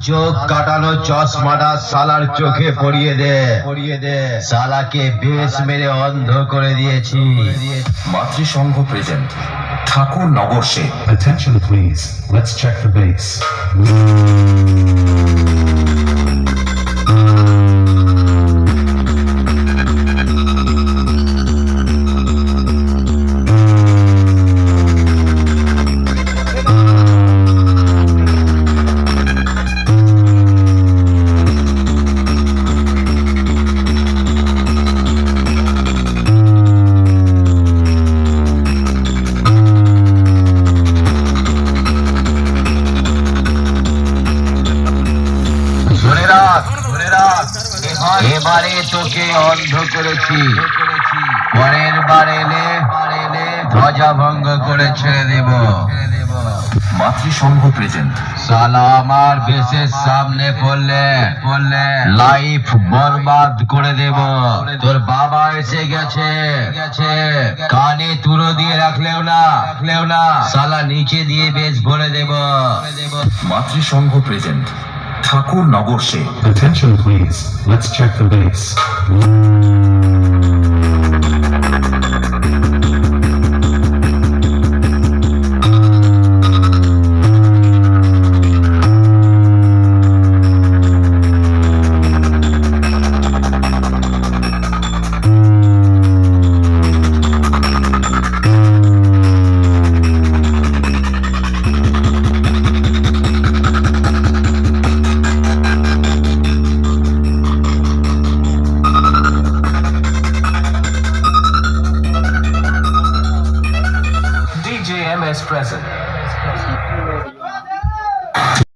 চোখ কাটানো চশমাটা সালার চোখে পরিয়ে দে সালাকে বেশ মেরে অন্ধ করে দিয়েছি। মাতৃসংঘ প্রেজেন্ট ঠাকুর নগর সে। Attention please, let's check the bass. এবারে তোকে অন্ধ করেছি, পরের বার এলে ধ্বজা ভঙ্গ করে ছেড়ে দেব। মাতৃসংঘ প্রেজেন্ট সালা আমার বেশের সামনে পড়লে লাইফ বরবাদ করে দেব। তোর বাবা এসে গেছে, কানে তুলো দিয়ে রাখলেও না সালা নিচে দিয়ে বেশ ভরে দেব। মাতৃসংঘ প্রেজেন্ট ঠাকুর নগর সে। Attention please, let's check the bass.